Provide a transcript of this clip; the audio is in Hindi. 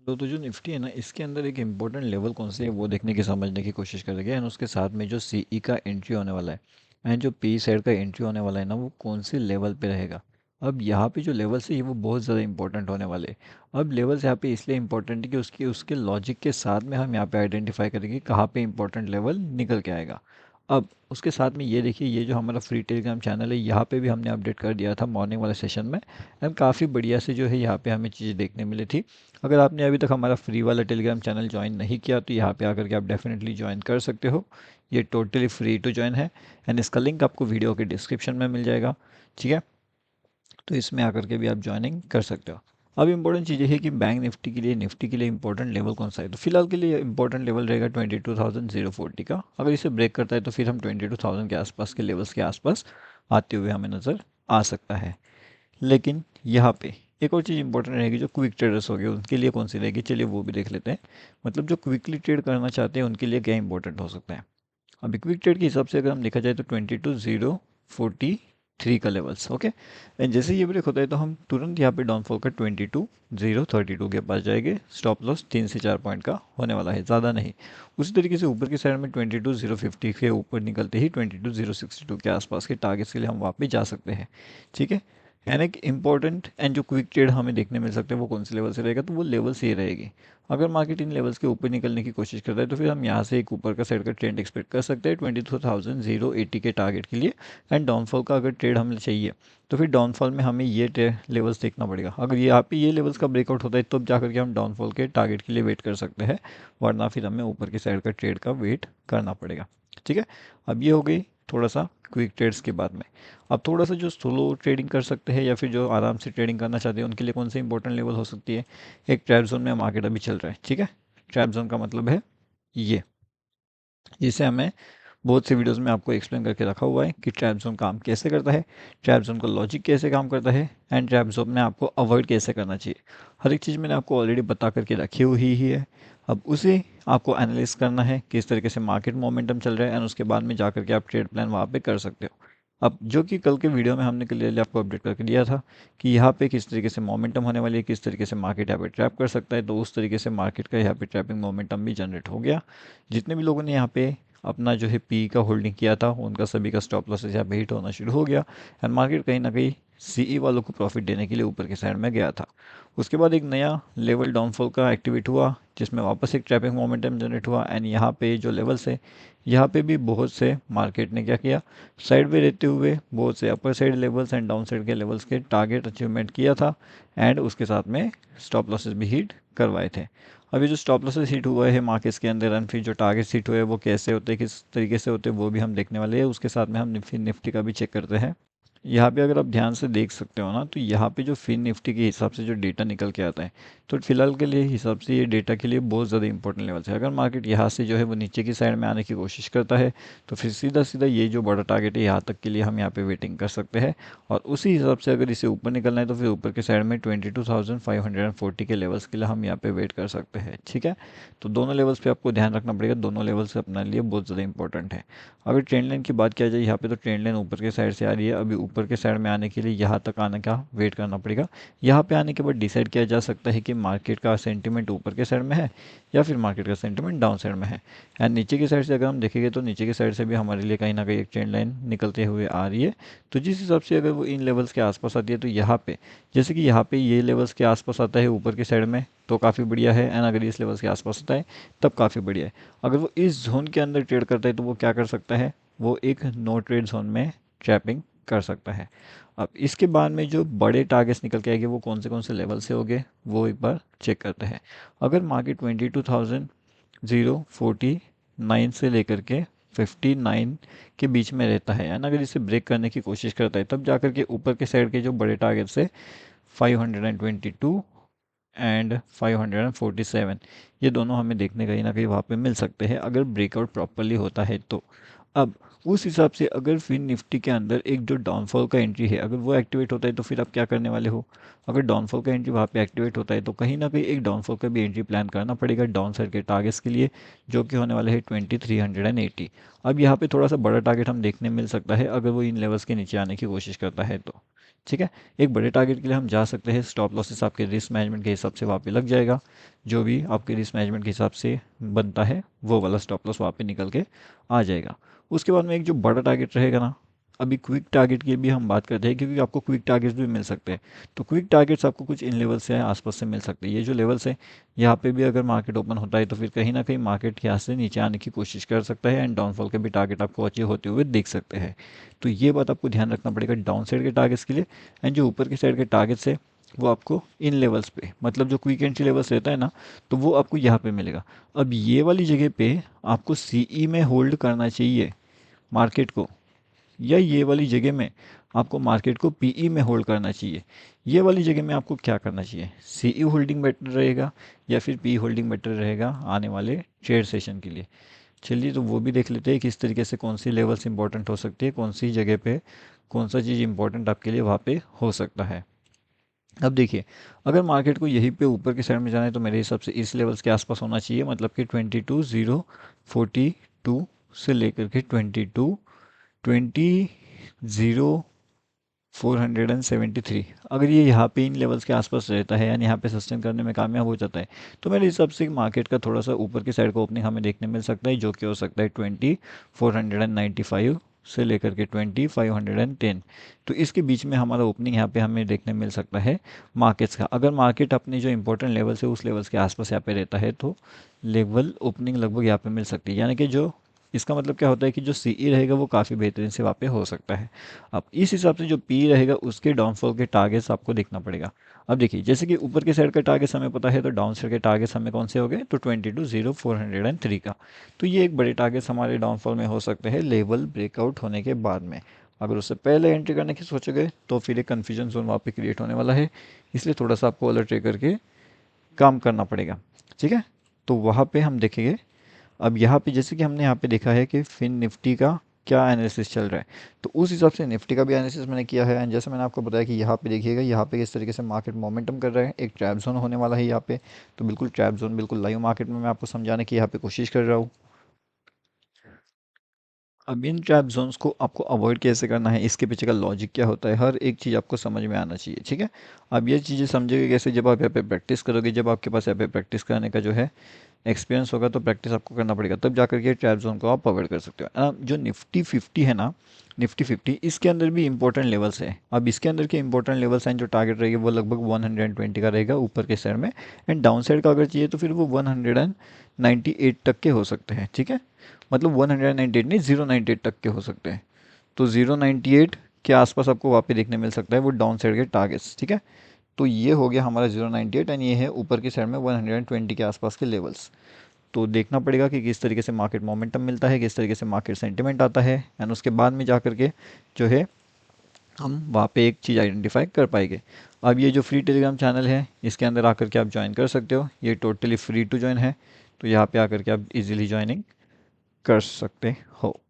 तो जो निफ्टी है ना, इसके अंदर एक इम्पोर्टेंट लेवल कौन से है वो देखने की समझने की कोशिश करेंगे। एंड उसके साथ में जो सीई का एंट्री होने वाला है एंड जो पी साइड का एंट्री होने वाला है ना, वो कौन से लेवल पे रहेगा। अब यहाँ पे जो लेवल्स है ये वो बहुत ज़्यादा इंपॉर्टेंट होने वाले हैं। अब लेवल्स यहाँ पे इसलिए इंपॉर्टेंट है कि उसके उसके लॉजिक के साथ में हम यहाँ पे आइडेंटिफाई करेंगे कहाँ पे इंपॉर्टेंट लेवल निकल के आएगा। अब उसके साथ में ये देखिए, ये जो हमारा फ्री टेलीग्राम चैनल है यहाँ पे भी हमने अपडेट कर दिया था मॉर्निंग वाले सेशन में। एंड काफ़ी बढ़िया से जो है यहाँ पे हमें चीज़ें देखने मिली थी। अगर आपने अभी तक हमारा फ्री वाला टेलीग्राम चैनल ज्वाइन नहीं किया तो यहाँ पे आकर के आप डेफिनेटली ज्वाइन कर सकते हो। ये टोटली फ्री टू ज्वाइन है एंड इसका लिंक आपको वीडियो के डिस्क्रिप्शन में मिल जाएगा। ठीक है, तो इसमें आकर के भी आप ज्वाइनिंग कर सकते हो। अब इंपॉर्टेंट चीज़ ये है कि बैंक निफ्टी के लिए इंपॉर्टेंट लेवल कौन सा है। तो फिलहाल के लिए इंपॉर्टेंट लेवल रहेगा 22,040 का। अगर इसे ब्रेक करता है तो फिर हम 22,000 के आसपास के लेवल्स के आसपास आते हुए हमें नज़र आ सकता है। लेकिन यहाँ पे एक और चीज़ इंपॉर्टेंट रहेगी, जो क्विक ट्रेडर्स हो गए उनके लिए कौन सी रहेगी, चलिए वो भी देख लेते हैं। मतलब जो क्विकली ट्रेड करना चाहते हैं उनके लिए क्या इंपॉर्टेंट हो सकता है। अभी क्विक ट्रेड के हिसाब से अगर हम देखा जाए तो 22,043 का लेवल्स। ओके, एंड जैसे ये ब्रेक होता है तो हम तुरंत यहाँ पे डाउनफॉल का 22,032 के पास जाएंगे। स्टॉप लॉस 3 से 4 पॉइंट का होने वाला है, ज़्यादा नहीं। उसी तरीके से ऊपर की साइड में 22,050 के ऊपर निकलते ही 22,062 के आसपास के टारगेट्स के लिए हम वापस जा सकते हैं। ठीक है, यानी एक इंपॉर्टेंट एंड जो क्विक ट्रेड हमें देखने मिल सकते हैं वो कौन से लेवल से रहेगा, तो वो लेवल से ही रहेगी। अगर मार्केट इन लेवल्स के ऊपर निकलने की कोशिश करता है तो फिर हम यहाँ से एक ऊपर का साइड का ट्रेंड एक्सपेक्ट कर सकते हैं 22,080 के टारगेट के लिए। एंड डाउनफॉल का अगर ट्रेड हमें चाहिए तो फिर डाउनफॉल में हमें ये लेवल्स देखना पड़ेगा। अगर यहाँ पे ये लेवल्स का ब्रेकआउट होता है तब जाकर के हम डाउनफॉल के टारगेट के लिए वेट कर सकते हैं, वरना फिर हमें ऊपर की साइड का ट्रेड का वेट करना पड़ेगा। ठीक है, अब ये हो गई थोड़ा सा क्विक ट्रेड्स के बाद में। अब थोड़ा सा जो स्लो ट्रेडिंग कर सकते हैं या फिर जो आराम से ट्रेडिंग करना चाहते हैं उनके लिए कौन सी इंपॉर्टेंट लेवल हो सकती है। एक ट्रैप जोन में मार्केट अभी चल रहा है। ठीक है, ट्रैप जोन का मतलब है ये, जिसे हमें बहुत से वीडियोस में आपको एक्सप्लेन करके रखा हुआ है कि ट्रैप जोन काम कैसे करता है, ट्रैप जोन का लॉजिक कैसे काम करता है एंड ट्रैप जोन में आपको अवॉइड कैसे करना चाहिए। हर एक चीज़ मैंने आपको ऑलरेडी बता करके रखी हुई ही है। अब उसे आपको एनालिस करना है किस तरीके से मार्केट मोमेंटम चल रहा है एंड उसके बाद में जा करके आप ट्रेड प्लान वहाँ पे कर सकते हो। अब जो कि कल के वीडियो में हमने क्लियरली आपको अपडेट करके दिया था कि यहाँ पे किस तरीके से मोमेंटम होने वाली है, किस तरीके से मार्केट यहाँ पे ट्रैप कर सकता है, तो उस तरीके से मार्केट का यहाँ पे ट्रैपिंग मोमेंटम भी जनरेट हो गया। जितने भी लोगों ने यहाँ पे अपना जो है पी का होल्डिंग किया था उनका सभी का स्टॉप लॉसेस यहाँ पे हिट होना शुरू हो गया एंड मार्केट कहीं ना कहीं सीई वालों को प्रॉफिट देने के लिए ऊपर के साइड में गया था। उसके बाद एक नया लेवल डाउनफॉल का एक्टिवेट हुआ जिसमें वापस एक ट्रैपिंग मोमेंटम जनरेट हुआ एंड यहाँ पे जो लेवल्स है यहाँ पे भी बहुत से मार्केट ने क्या किया, साइड में रहते हुए बहुत से upper side levels and down side के लेवल्स के टारगेट अचीवमेंट किया था एंड उसके साथ में स्टॉप लॉसेस भी हिट करवाए थे। अभी जो स्टॉप लॉसेस हिट हुआ है मार्केट्स के अंदर एंड फिर जो टारगेट हिट हुए हैं वो कैसे होते हैं, किस तरीके से होते हैं, वो भी हम देखने वाले हैं। उसके साथ में हम फिर निफ्टी का भी चेक करते हैं। यहाँ पे अगर आप ध्यान से देख सकते हो ना, तो यहाँ पे जो फिन निफ्टी के हिसाब से जो डेटा निकल के आता है, तो फिलहाल के लिए हिसाब से ये डेटा के लिए बहुत ज़्यादा इंपॉर्टेंट लेवल है। अगर मार्केट यहाँ से जो है वो नीचे की साइड में आने की कोशिश करता है तो फिर सीधा सीधा ये जो बड़ा टारगेट है यहाँ तक के लिए हम यहाँ पे वेटिंग कर सकते हैं। और उसी हिसाब से अगर इसे ऊपर निकलना है तो फिर ऊपर के साइड में 22,540 के लेवल्स के लिए हम यहाँ पे वेट कर सकते हैं। ठीक है, तो दोनों लेवल्स पे आपको ध्यान रखना पड़ेगा, दोनों लेवल्स अपने लिए बहुत ज़्यादा इंपॉर्टेंट है। अगर ट्रेंड लाइन की बात किया जाए यहाँ पे, तो ट्रेंड लाइन ऊपर के साइड से आ रही है। अभी ऊपर के साइड में आने के लिए यहाँ तक आने का वेट करना पड़ेगा। यहाँ पे आने के बाद डिसाइड किया जा सकता है कि मार्केट का सेंटीमेंट ऊपर के साइड में है या फिर मार्केट का सेंटीमेंट डाउन साइड में है। एंड नीचे की साइड से अगर हम देखेंगे तो नीचे की साइड से भी हमारे लिए कहीं ना कहीं एक ट्रेंड लाइन निकलते हुए आ रही है। तो जिस हिसाब से अगर वो इन लेवल्स के आसपास आती है तो यहाँ पे जैसे कि यहाँ पे ये लेवल्स के आसपास आता है ऊपर की साइड में तो काफ़ी बढ़िया है। एंड अगर इस लेवल्स के आसपास आता है तब काफ़ी बढ़िया है। अगर वो इस जोन के अंदर ट्रेड करता है तो वो क्या कर सकता है, वो एक नो ट्रेड जोन में ट्रैपिंग कर सकता है। अब इसके बाद में जो बड़े टारगेट्स निकल के आएंगे वो कौन से लेवल से होंगे वो एक बार चेक करते हैं। अगर मार्केट 22,049 से लेकर के 59 के बीच में रहता है यानी अगर इसे ब्रेक करने की कोशिश करता है तब जाकर के ऊपर के साइड के जो बड़े टारगेट्स है 522 एंड 547, ये दोनों हमें देखने कहीं ना कहीं वहाँ पे मिल सकते हैं अगर ब्रेकआउट प्रॉपरली होता है तो। अब उस हिसाब से अगर फिर निफ्टी के अंदर एक जो डाउनफॉल का एंट्री है अगर वो एक्टिवेट होता है तो फिर आप क्या करने वाले हो। अगर डाउनफॉल का एंट्री वहाँ पे एक्टिवेट होता है तो कहीं ना कहीं एक डाउनफॉल का भी एंट्री प्लान करना पड़ेगा डाउन साइड के टारगेट्स के लिए, जो कि होने वाले हैं 2380। अब यहाँ पे थोड़ा सा बड़ा टारगेट हम देखने मिल सकता है अगर वो इन लेवल्स के नीचे आने की कोशिश करता है तो। ठीक है। एक बड़े टारगेट के लिए हम जा सकते हैं, स्टॉप लॉसेस आपके रिस्क मैनेजमेंट के हिसाब से वहाँ पे लग जाएगा, जो भी आपके रिस्क मैनेजमेंट के हिसाब से बनता है वो वाला स्टॉप लॉस वहाँ पे निकल के आ जाएगा। उसके बाद में एक जो बड़ा टारगेट रहेगा ना, अभी क्विक टारगेट की भी हम बात करते हैं, क्योंकि आपको क्विक टारगेट्स भी मिल सकते हैं। तो क्विक टारगेट्स आपको कुछ इन लेवल से आसपास से मिल सकते हैं। ये जो लेवल्स है, यहाँ पे भी अगर मार्केट ओपन होता है तो फिर कहीं ना कहीं मार्केट यहाँ से नीचे आने की कोशिश कर सकता है, एंड डाउनफॉल के भी टारगेट आपको अचीव होते हुए देख सकते हैं। तो ये बात आपको ध्यान रखना पड़ेगा डाउन साइड के टारगेट्स के लिए। एंड जो ऊपर की साइड के टारगेट्स है वो आपको इन लेवल्स पे, मतलब जो क्विक एंट्री लेवल्स रहता है ना, तो वो आपको यहाँ पे मिलेगा। अब ये वाली जगह पे आपको सीई में होल्ड करना चाहिए मार्केट को, या ये वाली जगह में आपको मार्केट को पीई में होल्ड करना चाहिए। ये वाली जगह में आपको क्या करना चाहिए, सीई होल्डिंग बेटर रहेगा या फिर पी होल्डिंग बेटर रहेगा आने वाले ट्रेड सेशन के लिए। चलिए तो वो भी देख लेते हैं किस तरीके से कौन सी लेवल्स इंपॉर्टेंट हो सकती है, कौन सी जगह पे कौन सा चीज़ इंपॉर्टेंट आपके लिए वहाँ पे हो सकता है। अब देखिए, अगर मार्केट को यहीं पे ऊपर की साइड में जाना है तो मेरे हिसाब से इस लेवल्स के आसपास होना चाहिए, मतलब कि 22,042 से लेकर के 22,20,473, अगर ये यहाँ पे इन लेवल्स के आसपास रहता है यानी यहाँ पे सस्टेन करने में कामयाब हो जाता है, तो मेरे हिसाब से मार्केट का थोड़ा सा ऊपर की साइड का ओपनिंग हमें देखने मिल सकता है, जो कि हो सकता है 20,495 से लेकर के 20,510। तो इसके बीच में हमारा ओपनिंग यहाँ पे हमें देखने मिल सकता है मार्केट्स का। अगर मार्केट अपने जो इंपॉर्टेंट लेवल्स है उस लेवल्स के आसपास यहाँ पे रहता है तो लेवल ओपनिंग लगभग यहाँ पे मिल सकती है, यानी कि जो इसका मतलब क्या होता है कि जो सीई रहेगा वो काफ़ी बेहतरीन से वहाँ पे हो सकता है। अब इस हिसाब से जो पी रहेगा उसके डाउनफॉल के टारगेट्स आपको देखना पड़ेगा। अब देखिए, जैसे कि ऊपर के साइड का टारगेट्स हमें पता है, तो डाउन साइड के टारगेट्स हमें कौन से हो गए, तो 22,403 का। तो ये एक बड़े टारगेट्स हमारे डाउनफॉल में हो सकते हैं लेवल ब्रेकआउट होने के बाद में। अगर उससे पहले एंट्री करने की सोचोगे तो फिर एक कन्फ्यूजन जोन वहाँ पे क्रिएट होने वाला है, इसलिए थोड़ा सा आपको अलर्ट रह करके काम करना पड़ेगा। ठीक है, तो वहाँ पे हम देखेंगे। अब यहाँ पे जैसे कि हमने यहाँ पे देखा है कि फिन निफ्टी का क्या एनालिसिस चल रहा है, तो उस हिसाब से निफ्टी का भी एनालिसिस मैंने किया है। एंड जैसे मैंने आपको बताया कि यहाँ पे देखिएगा, यहाँ पे किस तरीके से मार्केट मोमेंटम कर रहा है, एक ट्रैप जोन होने वाला है यहाँ पे। तो बिल्कुल ट्रैप जोन बिल्कुल लाइव मार्केट में मैं आपको समझाने की यहाँ पे कोशिश कर रहा हूँ। अब इन ट्रैप जोन्स को आपको अवॉइड कैसे करना है, इसके पीछे का लॉजिक क्या होता है, हर एक चीज़ आपको समझ में आना चाहिए। ठीक है, अब ये चीज़ें समझेंगे कैसे, जब आप यहाँ पे प्रैक्टिस करोगे, जब आपके पास यहाँ पे प्रैक्टिस करने का जो है एक्सपीरियंस होगा, तो प्रैक्टिस आपको करना पड़ेगा, तब जाकर के ट्रैप जोन को आप अवॉइड कर सकते हो। जो निफ्टी 50 है ना, निफ्टी 50, इसके अंदर भी इंपॉर्टेंट लेवल्स है। अब इसके अंदर के इंपॉर्टेंट लेवल्स हैं, जो टारगेट रहेगा वो लगभग 120 का रहेगा ऊपर के साइड में, एंड डाउन साइड का अगर चाहिए तो फिर वो 198 तक के हो सकते हैं। ठीक है, मतलब 198 नहीं, 098 तक के हो सकते हैं। तो 098 के आसपास आपको वहाँ पे देखने मिल सकता है वो डाउन साइड के टारगेट्स। ठीक है, तो ये हो गया हमारा 098, एंड ये है ऊपर की साइड में 120 के आसपास के लेवल्स। तो देखना पड़ेगा कि किस तरीके से मार्केट मोमेंटम मिलता है, किस तरीके से मार्केट सेंटिमेंट आता है, एंड उसके बाद में जा करके जो है हम वहाँ पे एक चीज़ आइडेंटिफाई कर पाएंगे। अब ये जो फ्री टेलीग्राम चैनल है, इसके अंदर आकर के आप ज्वाइन कर सकते हो, ये टोटली फ्री टू ज्वाइन है। तो यहाँ पे आकर के आप इजीली ज्वाइनिंग कर सकते हो।